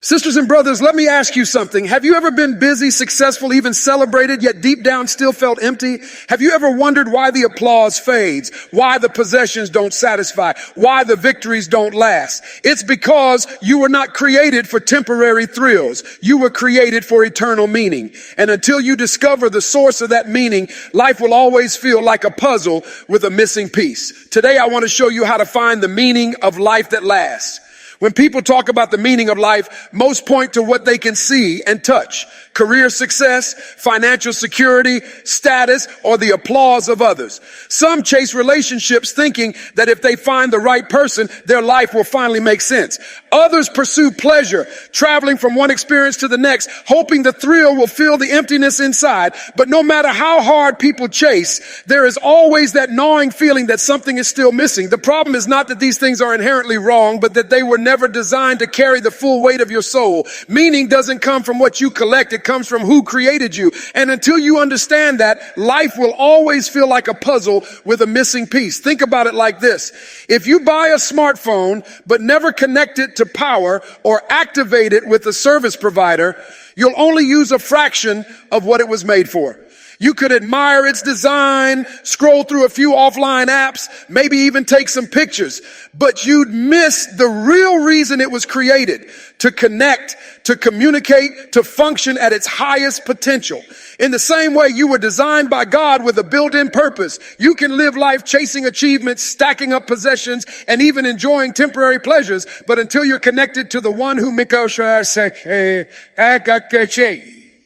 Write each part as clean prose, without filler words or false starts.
Sisters and brothers, let me ask you something. Have you ever been busy, successful, even celebrated, yet deep down still felt empty? Have you ever wondered why the applause fades, why the possessions don't satisfy, why the victories don't last? It's because you were not created for temporary thrills. You were created for eternal meaning. And until you discover the source of that meaning, life will always feel like a puzzle with a missing piece. Today, I want to show you how to find the meaning of life that lasts. When people talk about the meaning of life, most point to what they can see and touch. Career success, financial security, status, or the applause of others. Some chase relationships thinking that if they find the right person, their life will finally make sense. Others pursue pleasure, traveling from one experience to the next, hoping the thrill will fill the emptiness inside. But no matter how hard people chase, there is always that gnawing feeling that something is still missing. The problem is not that these things are inherently wrong, but that they were never designed to carry the full weight of your soul. Meaning doesn't come from what you collect. It comes from who created you. And until you understand that, life will always feel like a puzzle with a missing piece. Think about it like this. If you buy a smartphone, but never connect it to power or activate it with a service provider, you'll only use a fraction of what it was made for. You could admire its design, scroll through a few offline apps, maybe even take some pictures, but you'd miss the real reason it was created: to connect, to communicate, to function at its highest potential. In the same way, you were designed by God with a built-in purpose. You can live life chasing achievements, stacking up possessions, and even enjoying temporary pleasures, but until you're connected to the one who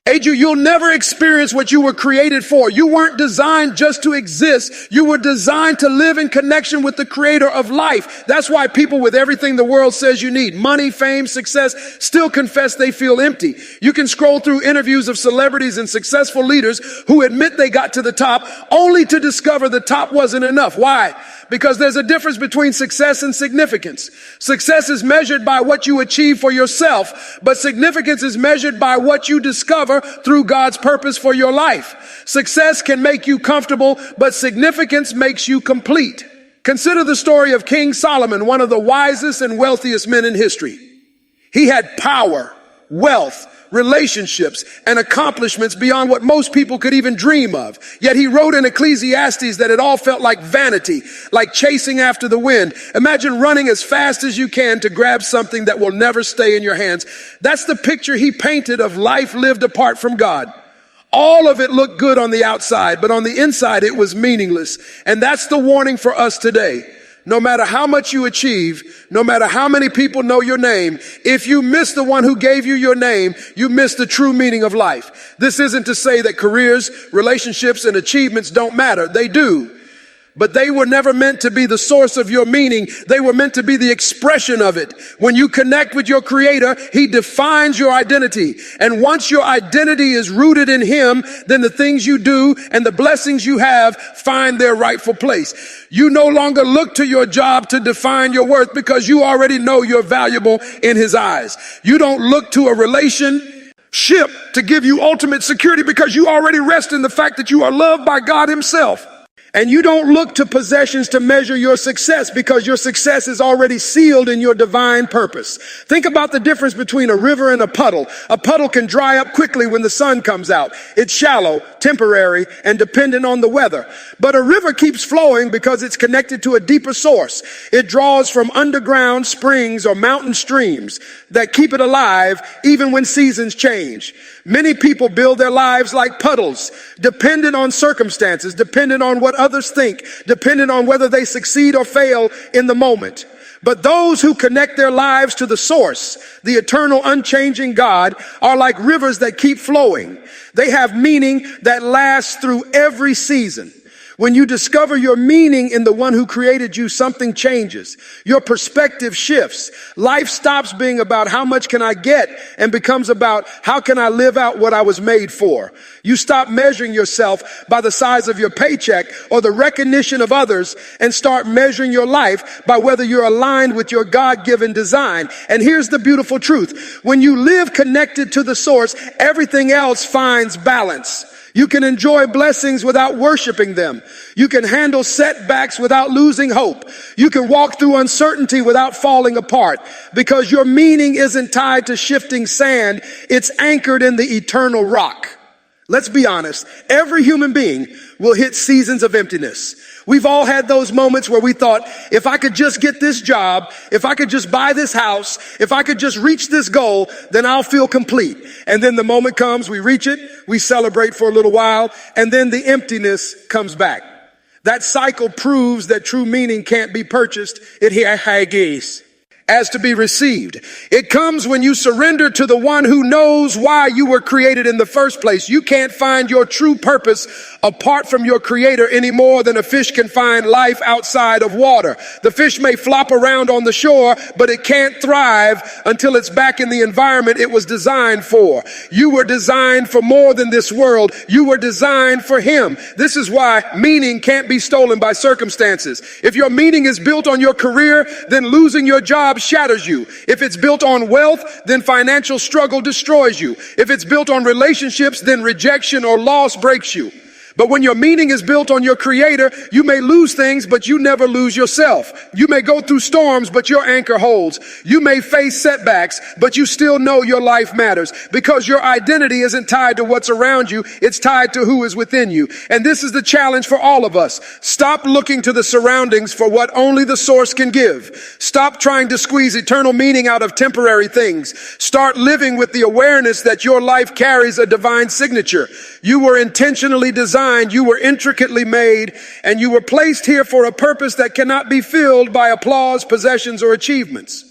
you'll never experience what you were created for. You weren't designed just to exist. You were designed to live in connection with the creator of life. That's why people with everything the world says you need, money, fame, success, still confess they feel empty. You can scroll through interviews of celebrities and successful leaders who admit they got to the top only to discover the top wasn't enough. Why? Because there's a difference between success and significance. Success is measured by what you achieve for yourself, but significance is measured by what you discover through God's purpose for your life. Success can make you comfortable, but significance makes you complete. Consider the story of King Solomon, one of the wisest and wealthiest men in history. He had power, wealth, relationships, and accomplishments beyond what most people could even dream of. Yet he wrote in Ecclesiastes that it all felt like vanity, like chasing after the wind. Imagine running as fast as you can to grab something that will never stay in your hands. That's the picture he painted of life lived apart from God. All of it looked good on the outside, but on the inside it was meaningless. And that's the warning for us today. No matter how much you achieve, no matter how many people know your name, if you miss the one who gave you your name, you miss the true meaning of life. This isn't to say that careers, relationships, and achievements don't matter. They do. But they were never meant to be the source of your meaning. They were meant to be the expression of it. When you connect with your Creator, He defines your identity. And once your identity is rooted in Him, then the things you do and the blessings you have find their rightful place. You no longer look to your job to define your worth because you already know you're valuable in His eyes. You don't look to a relationship to give you ultimate security because you already rest in the fact that you are loved by God Himself. And you don't look to possessions to measure your success because your success is already sealed in your divine purpose. Think about the difference between a river and a puddle. A puddle can dry up quickly when the sun comes out. It's shallow, temporary, and dependent on the weather. But a river keeps flowing because it's connected to a deeper source. It draws from underground springs or mountain streams that keep it alive even when seasons change. Many people build their lives like puddles, dependent on circumstances, dependent on what others think, dependent on whether they succeed or fail in the moment. But those who connect their lives to the source, the eternal, unchanging God, are like rivers that keep flowing. They have meaning that lasts through every season. When you discover your meaning in the one who created you, something changes. Your perspective shifts. Life stops being about how much can I get and becomes about how can I live out what I was made for. You stop measuring yourself by the size of your paycheck or the recognition of others and start measuring your life by whether you're aligned with your God-given design. And here's the beautiful truth. When you live connected to the source, everything else finds balance. You can enjoy blessings without worshiping them. You can handle setbacks without losing hope. You can walk through uncertainty without falling apart, because your meaning isn't tied to shifting sand. It's anchored in the eternal rock. Let's be honest. Every human being will hit seasons of emptiness. We've all had those moments where we thought, if I could just get this job, if I could just buy this house, if I could just reach this goal, then I'll feel complete. And then the moment comes, we reach it, we celebrate for a little while, and then the emptiness comes back. That cycle proves that true meaning can't be purchased. It is as to be received. It comes when you surrender to the one who knows why you were created in the first place. You can't find your true purpose apart from your creator any more than a fish can find life outside of water. The fish may flop around on the shore, but it can't thrive until it's back in the environment it was designed for. You were designed for more than this world. You were designed for him. This is why meaning can't be stolen by circumstances. If your meaning is built on your career, then losing your job shatters you. If it's built on wealth, then financial struggle destroys you. If it's built on relationships, then rejection or loss breaks you. But when your meaning is built on your creator, you may lose things, but you never lose yourself. You may go through storms, but your anchor holds. You may face setbacks, but you still know your life matters, because your identity isn't tied to what's around you. It's tied to who is within you. And this is the challenge for all of us. Stop looking to the surroundings for what only the source can give. Stop trying to squeeze eternal meaning out of temporary things. Start living with the awareness that your life carries a divine signature. You were intentionally designed. You were intricately made, and you were placed here for a purpose that cannot be filled by applause, possessions, or achievements.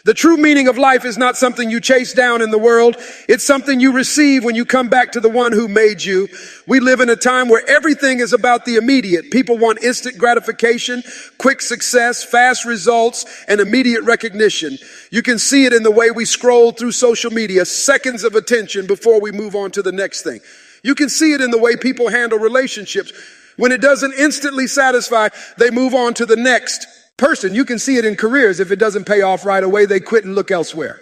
The true meaning of life is not something you chase down in the world. It's something you receive when you come back to the one who made you. We live in a time where everything is about the immediate. People want instant gratification, quick success, fast results, and immediate recognition. You can see it in the way we scroll through social media, seconds of attention before we move on to the next thing. You can see it in the way people handle relationships. When it doesn't instantly satisfy, they move on to the next person. You can see it in careers. If it doesn't pay off right away, they quit and look elsewhere.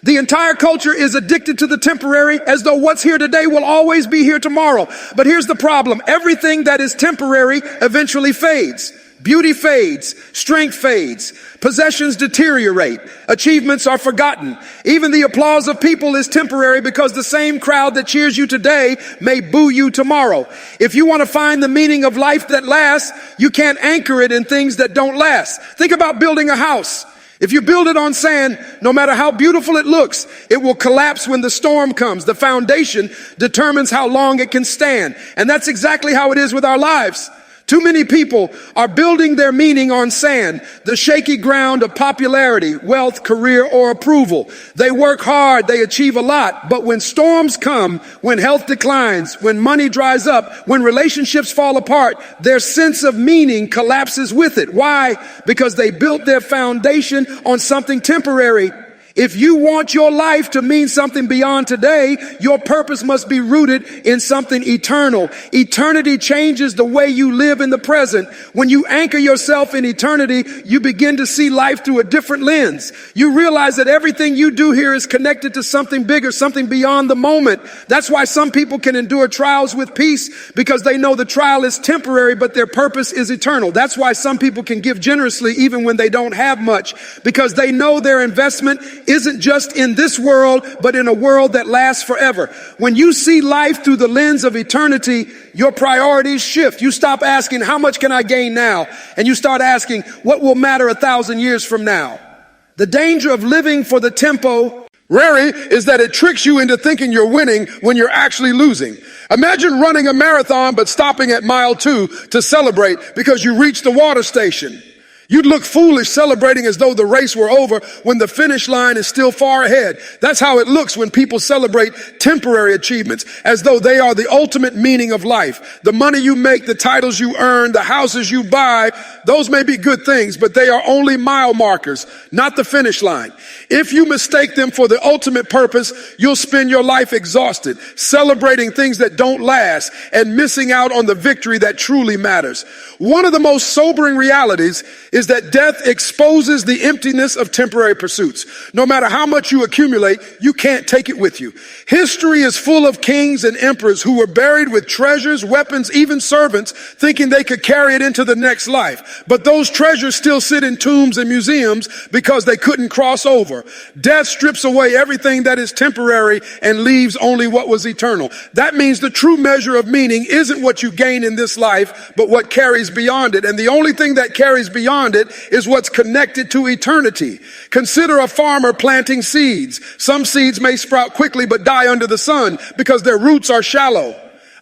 The entire culture is addicted to the temporary, as though what's here today will always be here tomorrow. But here's the problem. Everything that is temporary eventually fades. Beauty fades, strength fades, possessions deteriorate, achievements are forgotten. Even the applause of people is temporary, because the same crowd that cheers you today may boo you tomorrow. If you want to find the meaning of life that lasts, you can't anchor it in things that don't last. Think about building a house. If you build it on sand, no matter how beautiful it looks, it will collapse when the storm comes. The foundation determines how long it can stand. And that's exactly how it is with our lives. Too many people are building their meaning on sand, the shaky ground of popularity, wealth, career, or approval. They work hard, they achieve a lot, but when storms come, when health declines, when money dries up, when relationships fall apart, their sense of meaning collapses with it. Why? Because they built their foundation on something temporary. If you want your life to mean something beyond today, your purpose must be rooted in something eternal. Eternity changes the way you live in the present. When you anchor yourself in eternity, you begin to see life through a different lens. You realize that everything you do here is connected to something bigger, something beyond the moment. That's why some people can endure trials with peace, because they know the trial is temporary, but their purpose is eternal. That's why some people can give generously even when they don't have much, because they know their investment isn't just in this world, but in a world that lasts forever. When you see life through the lens of eternity, your priorities shift. You stop asking, how much can I gain now? And you start asking, what will matter 1,000 years from now? The danger of living for the tempo rarely is that it tricks you into thinking you're winning when you're actually losing. Imagine running a marathon but stopping at mile 2 to celebrate because you reached the water station. You'd look foolish celebrating as though the race were over when the finish line is still far ahead. That's how it looks when people celebrate temporary achievements, as though they are the ultimate meaning of life. The money you make, the titles you earn, the houses you buy, those may be good things, but they are only mile markers, not the finish line. If you mistake them for the ultimate purpose, you'll spend your life exhausted, celebrating things that don't last and missing out on the victory that truly matters. One of the most sobering realities is that death exposes the emptiness of temporary pursuits. No matter how much you accumulate, you can't take it with you. History is full of kings and emperors who were buried with treasures, weapons, even servants, thinking they could carry it into the next life. But those treasures still sit in tombs and museums because they couldn't cross over. Death strips away everything that is temporary and leaves only what was eternal. That means the true measure of meaning isn't what you gain in this life, but what carries beyond it. And the only thing that carries beyond it is what's connected to eternity. Consider a farmer planting seeds. Some seeds may sprout quickly but die under the sun because their roots are shallow.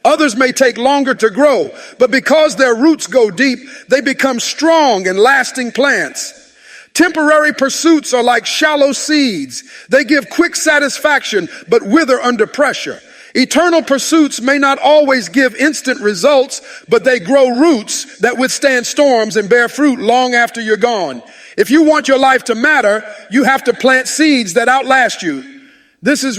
Others may take longer to grow, but because their roots go deep, they become strong and lasting plants. Temporary pursuits are like shallow seeds. They give quick satisfaction but wither under pressure. Eternal pursuits may not always give instant results, but they grow roots that withstand storms and bear fruit long after you're gone. If you want your life to matter, you have to plant seeds that outlast you. This is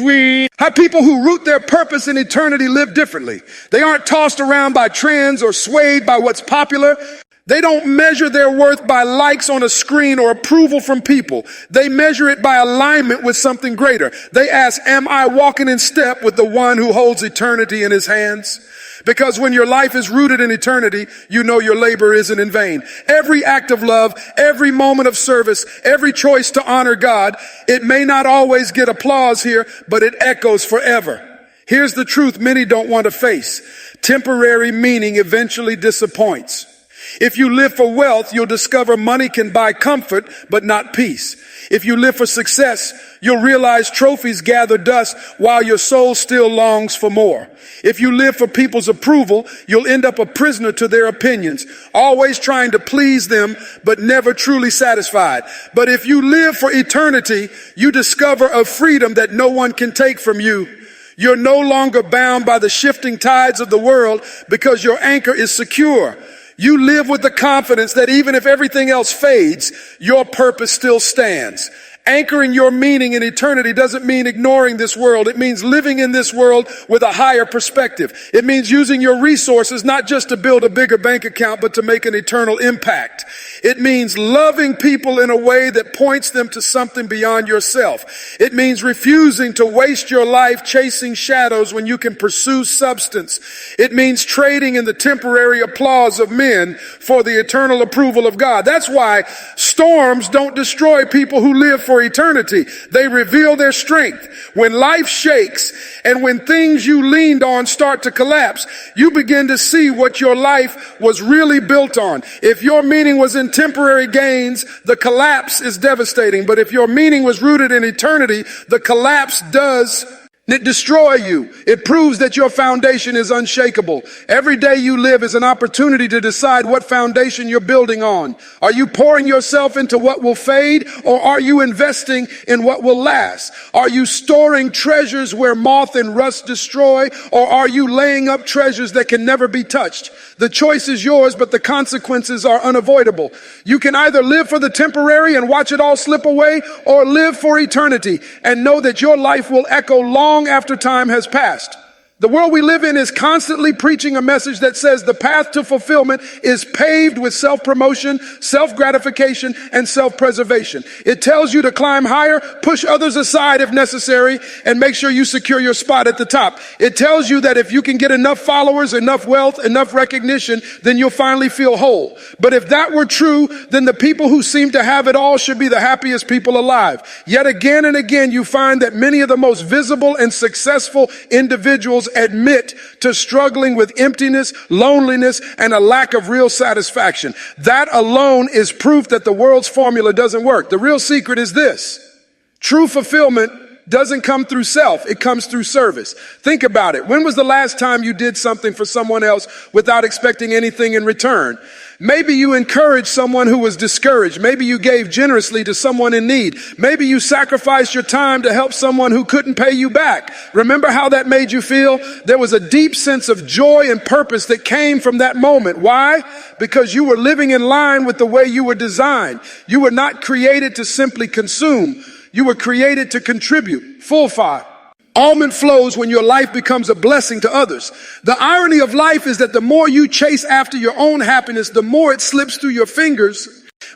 how people who root their purpose in eternity live differently. They aren't tossed around by trends or swayed by what's popular. They don't measure their worth by likes on a screen or approval from people. They measure it by alignment with something greater. They ask, am I walking in step with the one who holds eternity in his hands? Because when your life is rooted in eternity, you know your labor isn't in vain. Every act of love, every moment of service, every choice to honor God, it may not always get applause here, but it echoes forever. Here's the truth many don't want to face. Temporary meaning eventually disappoints. If you live for wealth, you'll discover money can buy comfort, but not peace. If you live for success, you'll realize trophies gather dust while your soul still longs for more. If you live for people's approval, you'll end up a prisoner to their opinions, always trying to please them, but never truly satisfied. But if you live for eternity, you discover a freedom that no one can take from you. You're no longer bound by the shifting tides of the world because your anchor is secure. You live with the confidence that even if everything else fades, your purpose still stands. Anchoring your meaning in eternity doesn't mean ignoring this world. It means living in this world with a higher perspective. It means using your resources not just to build a bigger bank account, but to make an eternal impact. It means loving people in a way that points them to something beyond yourself. It means refusing to waste your life chasing shadows when you can pursue substance. It means trading in the temporary applause of men for the eternal approval of God. That's why storms don't destroy people who live for eternity. They reveal their strength. When life shakes and when things you leaned on start to collapse, you begin to see what your life was really built on. If your meaning was in temporary gains, the collapse is devastating. But if your meaning was rooted in eternity, the collapse does it destroy you. It proves that your foundation is unshakable. Every day you live is an opportunity to decide what foundation you're building on. Are you pouring yourself into what will fade, or are you investing in what will last? Are you storing treasures where moth and rust destroy, or are you laying up treasures that can never be touched? The choice is yours, but the consequences are unavoidable. You can either live for the temporary and watch it all slip away, or live for eternity and know that your life will echo long after time has passed. The world we live in is constantly preaching a message that says the path to fulfillment is paved with self-promotion, self-gratification, and self-preservation. It tells you to climb higher, push others aside if necessary, and make sure you secure your spot at the top. It tells you that if you can get enough followers, enough wealth, enough recognition, then you'll finally feel whole. But if that were true, then the people who seem to have it all should be the happiest people alive. Yet again and again, you find that many of the most visible and successful individuals admit to struggling with emptiness, loneliness, and a lack of real satisfaction. That alone is proof that the world's formula doesn't work. The real secret is this: true fulfillment doesn't come through self, it comes through service. Think about it. When was the last time you did something for someone else without expecting anything in return? Maybe you encouraged someone who was discouraged. Maybe you gave generously to someone in need. Maybe you sacrificed your time to help someone who couldn't pay you back. Remember how that made you feel? There was a deep sense of joy and purpose that came from that moment. Why? Because you were living in line with the way you were designed. You were not created to simply consume. You were created to contribute. Full fire. Almond flows when your life becomes a blessing to others. The irony of life is that the more you chase after your own happiness, the more it slips through your fingers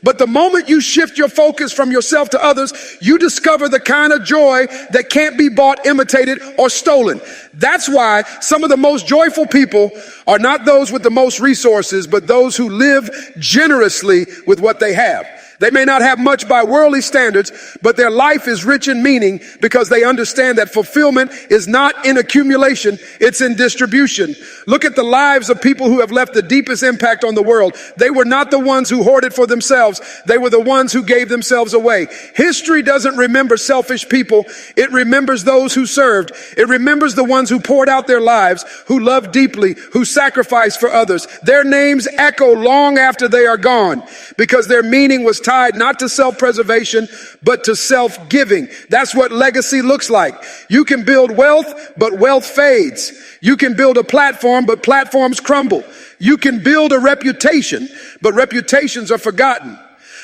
But the moment you shift your focus from yourself to others, you discover the kind of joy that can't be bought, imitated, or stolen. That's why some of the most joyful people are not those with the most resources, but those who live generously with what they have. They may not have much by worldly standards, but their life is rich in meaning because they understand that fulfillment is not in accumulation, it's in distribution. Look at the lives of people who have left the deepest impact on the world. They were not the ones who hoarded for themselves. They were the ones who gave themselves away. History doesn't remember selfish people. It remembers those who served. It remembers the ones who poured out their lives, who loved deeply, who sacrificed for others. Their names echo long after they are gone because their meaning was tied not to self-preservation, but to self-giving. That's what legacy looks like. You can build wealth, but wealth fades. You can build a platform, but platforms crumble. You can build a reputation, but reputations are forgotten.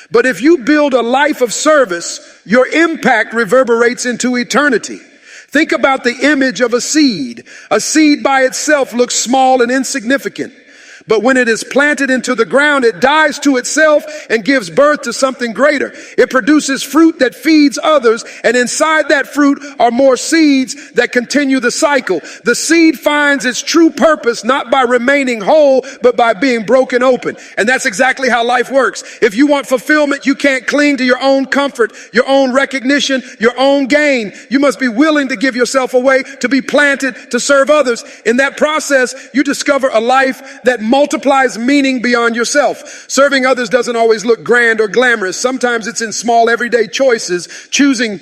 But if you build a life of service, your impact reverberates into eternity. Think about the image of a seed. A seed by itself looks small and insignificant. But when it is planted into the ground, it dies to itself and gives birth to something greater. It produces fruit that feeds others, and inside that fruit are more seeds that continue the cycle. The seed finds its true purpose not by remaining whole, but by being broken open. And that's exactly how life works. If you want fulfillment, you can't cling to your own comfort, your own recognition, your own gain. You must be willing to give yourself away, to be planted, to serve others. In that process, you discover a life that multiplies meaning beyond yourself. Serving others doesn't always look grand or glamorous. Sometimes it's in small everyday choices, choosing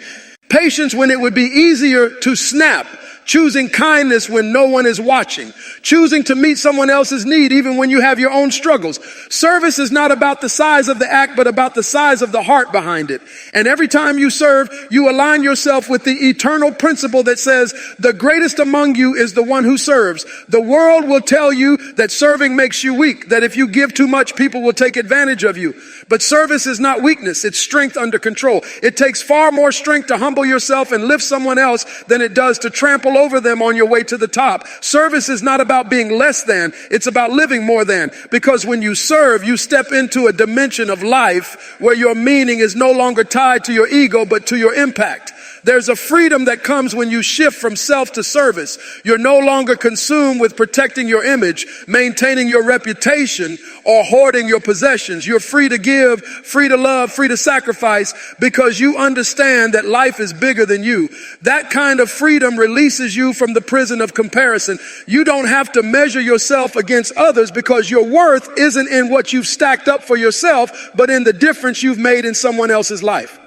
patience when it would be easier to snap, choosing kindness when no one is watching, choosing to meet someone else's need even when you have your own struggles. Service is not about the size of the act, but about the size of the heart behind it. And every time you serve, you align yourself with the eternal principle that says, the greatest among you is the one who serves. The world will tell you that serving makes you weak, that if you give too much, people will take advantage of you. But service is not weakness, it's strength under control. It takes far more strength to humble yourself and lift someone else than it does to trample over them on your way to the top. Service is not about being less than, it's about living more than. Because when you serve, you step into a dimension of life where your meaning is no longer tied to your ego, but to your impact. There's a freedom that comes when you shift from self to service. You're no longer consumed with protecting your image, maintaining your reputation, or hoarding your possessions. You're free to give, free to love, free to sacrifice, because you understand that life is bigger than you. That kind of freedom releases you from the prison of comparison. You don't have to measure yourself against others because your worth isn't in what you've stacked up for yourself, but in the difference you've made in someone else's life.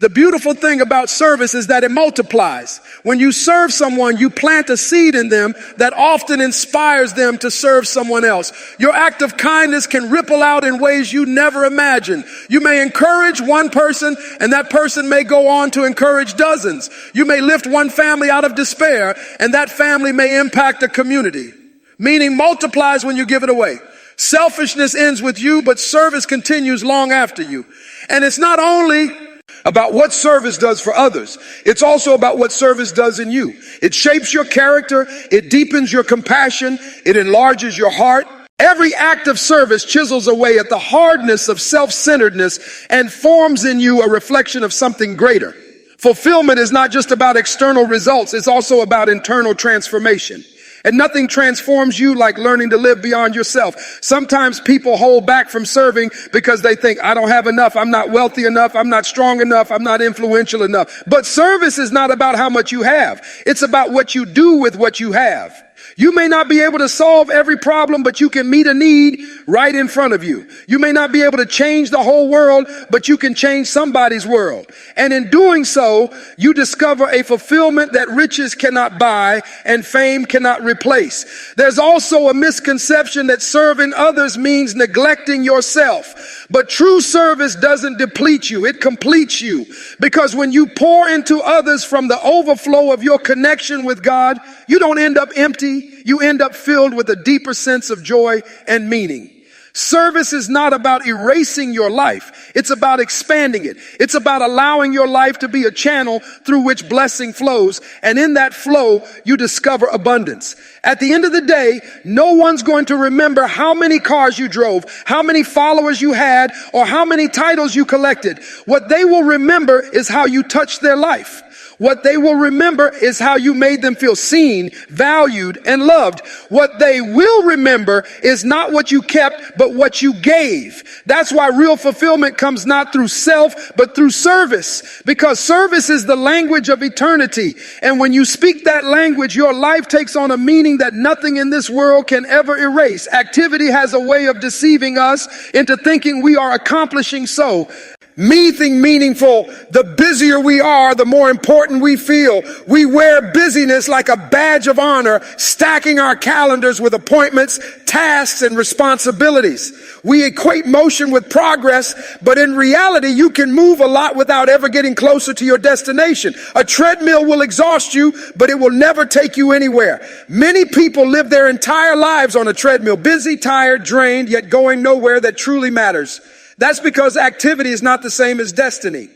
The beautiful thing about service is that it multiplies. When you serve someone, you plant a seed in them that often inspires them to serve someone else. Your act of kindness can ripple out in ways you never imagined. You may encourage one person, and that person may go on to encourage dozens. You may lift one family out of despair, and that family may impact a community. Meaning multiplies when you give it away. Selfishness ends with you, but service continues long after you. And it's not only about what service does for others. It's also about what service does in you. It shapes your character. It deepens your compassion. It enlarges your heart. Every act of service chisels away at the hardness of self-centeredness and forms in you a reflection of something greater. Fulfillment is not just about external results. It's also about internal transformation. And nothing transforms you like learning to live beyond yourself. Sometimes people hold back from serving because they think, I don't have enough, I'm not wealthy enough, I'm not strong enough, I'm not influential enough. But service is not about how much you have. It's about what you do with what you have. You may not be able to solve every problem, but you can meet a need right in front of you. You may not be able to change the whole world, but you can change somebody's world. And in doing so, you discover a fulfillment that riches cannot buy and fame cannot replace. There's also a misconception that serving others means neglecting yourself. But true service doesn't deplete you, it completes you. Because when you pour into others from the overflow of your connection with God, you don't end up empty. You end up filled with a deeper sense of joy and meaning. Service is not about erasing your life. It's about expanding it. It's about allowing your life to be a channel through which blessing flows. And in that flow, you discover abundance. At the end of the day, no one's going to remember how many cars you drove, how many followers you had, or how many titles you collected. What they will remember is how you touched their life. What they will remember is how you made them feel seen, valued, and loved. What they will remember is not what you kept, but what you gave. That's why real fulfillment comes not through self, but through service. Because service is the language of eternity. And when you speak that language, your life takes on a meaning that nothing in this world can ever erase. Activity has a way of deceiving us into thinking we are accomplishing so. Anything meaningful, the busier we are, the more important we feel. We wear busyness like a badge of honor, stacking our calendars with appointments, tasks, and responsibilities. We equate motion with progress, but in reality, you can move a lot without ever getting closer to your destination. A treadmill will exhaust you, but it will never take you anywhere. Many people live their entire lives on a treadmill, busy, tired, drained, yet going nowhere that truly matters. That's because activity is not the same as destiny.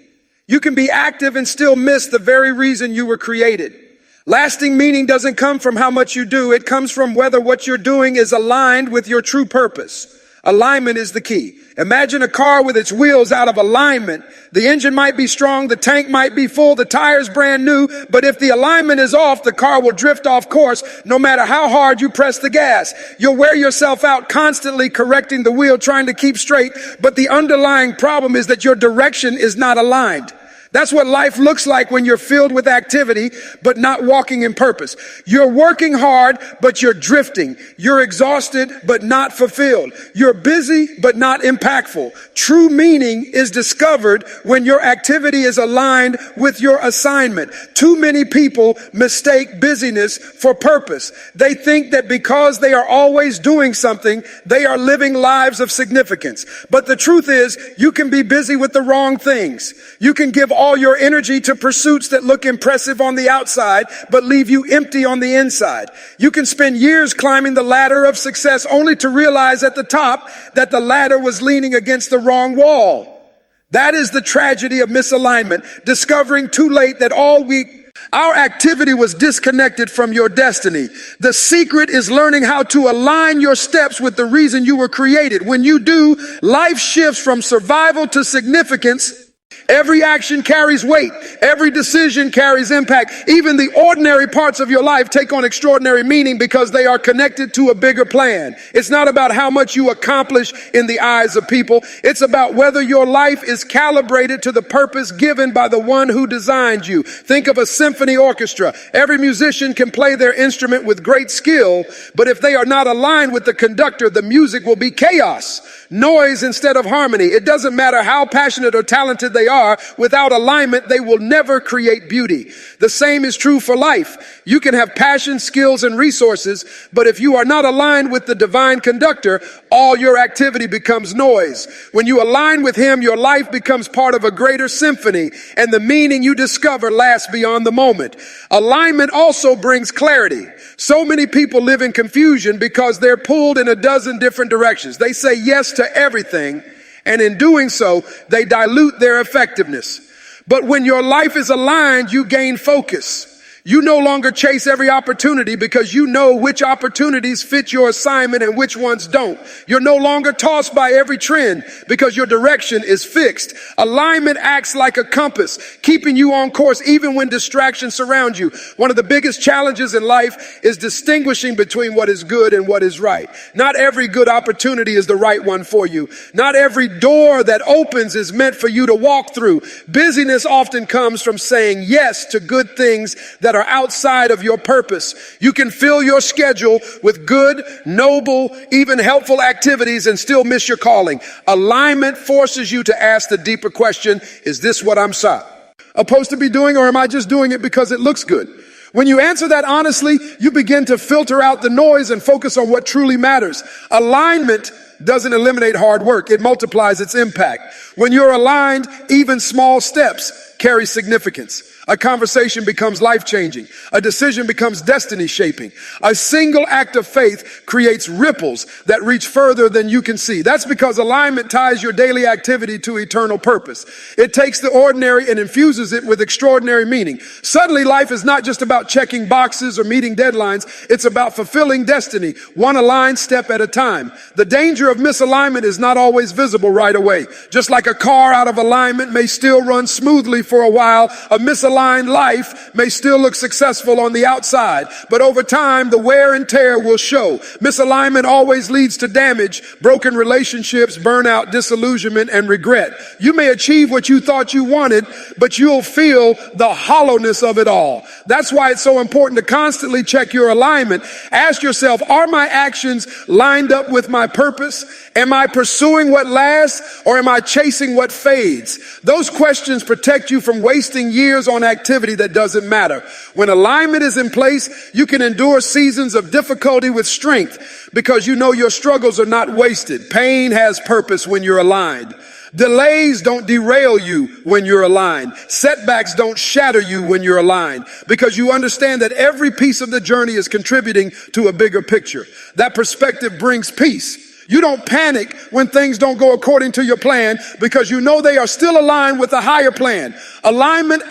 You can be active and still miss the very reason you were created. Lasting meaning doesn't come from how much you do. It comes from whether what you're doing is aligned with your true purpose. Alignment is the key. Imagine a car with its wheels out of alignment. The engine might be strong, the tank might be full, the tire's brand new, but if the alignment is off, the car will drift off course no matter how hard you press the gas. You'll wear yourself out constantly correcting the wheel, trying to keep straight, but the underlying problem is that your direction is not aligned. That's what life looks like when you're filled with activity, but not walking in purpose. You're working hard, but you're drifting. You're exhausted, but not fulfilled. You're busy, but not impactful. True meaning is discovered when your activity is aligned with your assignment. Too many people mistake busyness for purpose. They think that because they are always doing something, they are living lives of significance. But the truth is, you can be busy with the wrong things. You can give all your energy to pursuits that look impressive on the outside, but leave you empty on the inside. You can spend years climbing the ladder of success only to realize at the top that the ladder was leaning against the wrong wall. That is the tragedy of misalignment, discovering too late that our activity was disconnected from your destiny. The secret is learning how to align your steps with the reason you were created. When you do, life shifts from survival to significance. Every action carries weight. Every decision carries impact. Even the ordinary parts of your life take on extraordinary meaning because they are connected to a bigger plan. It's not about how much you accomplish in the eyes of people. It's about whether your life is calibrated to the purpose given by the one who designed you. Think of a symphony orchestra. Every musician can play their instrument with great skill, but if they are not aligned with the conductor, the music will be chaos, noise instead of harmony. It doesn't matter how passionate or talented they are. Without alignment, they will never create beauty. The same is true for life. You can have passion, skills, and resources, but if you are not aligned with the divine conductor, all your activity becomes noise. When you align with him, your life becomes part of a greater symphony, and the meaning you discover lasts beyond the moment. Alignment also brings clarity. So many people live in confusion because they're pulled in a dozen different directions. They say yes to everything, and in doing so, they dilute their effectiveness. But when your life is aligned, you gain focus. You no longer chase every opportunity because you know which opportunities fit your assignment and which ones don't. You're no longer tossed by every trend because your direction is fixed. Alignment acts like a compass, keeping you on course even when distractions surround you. One of the biggest challenges in life is distinguishing between what is good and what is right. Not every good opportunity is the right one for you. Not every door that opens is meant for you to walk through. Busyness often comes from saying yes to good things that are outside of your purpose. You can fill your schedule with good, noble, even helpful activities and still miss your calling. Alignment forces you to ask the deeper question, is this what I'm supposed to be doing, or am I just doing it because it looks good? When you answer that honestly, you begin to filter out the noise and focus on what truly matters. Alignment doesn't eliminate hard work. It multiplies its impact. When you're aligned, even small steps carry significance. A conversation becomes life-changing. A decision becomes destiny-shaping. A single act of faith creates ripples that reach further than you can see. That's because alignment ties your daily activity to eternal purpose. It takes the ordinary and infuses it with extraordinary meaning. Suddenly, life is not just about checking boxes or meeting deadlines. It's about fulfilling destiny, one aligned step at a time. The danger of misalignment is not always visible right away. Just like a car out of alignment may still run smoothly for a while, a misaligned life may still look successful on the outside, but over time, the wear and tear will show. Misalignment always leads to damage, broken relationships, burnout, disillusionment, and regret. You may achieve what you thought you wanted, but you'll feel the hollowness of it all. That's why it's so important to constantly check your alignment. Ask yourself, are my actions lined up with my purpose? Am I pursuing what lasts, or am I chasing what fades? Those questions protect you from wasting years on activity that doesn't matter. When alignment is in place, you can endure seasons of difficulty with strength because you know your struggles are not wasted. Pain has purpose when you're aligned. Delays don't derail you when you're aligned. Setbacks don't shatter you when you're aligned, because you understand that every piece of the journey is contributing to a bigger picture. That perspective brings peace. You don't panic when things don't go according to your plan, because you know they are still aligned with a higher plan. Alignment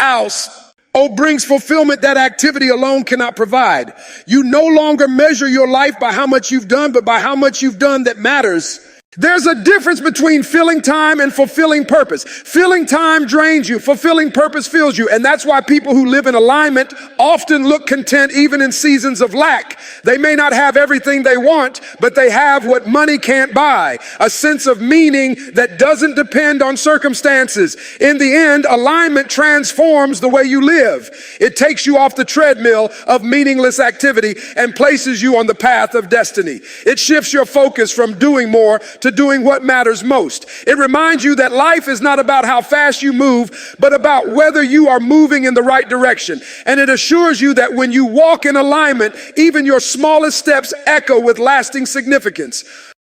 brings fulfillment that activity alone cannot provide. You no longer measure your life by how much you've done, but by how much you've done that matters. There's a difference between filling time and fulfilling purpose. Filling time drains you. Fulfilling purpose fills you. And that's why people who live in alignment often look content even in seasons of lack. They may not have everything they want, but they have what money can't buy: a sense of meaning that doesn't depend on circumstances. In the end, alignment transforms the way you live. It takes you off the treadmill of meaningless activity and places you on the path of destiny. It shifts your focus from doing more to doing what matters most. It reminds you that life is not about how fast you move, but about whether you are moving in the right direction. And it assures you that when you walk in alignment, even your smallest steps echo with lasting significance.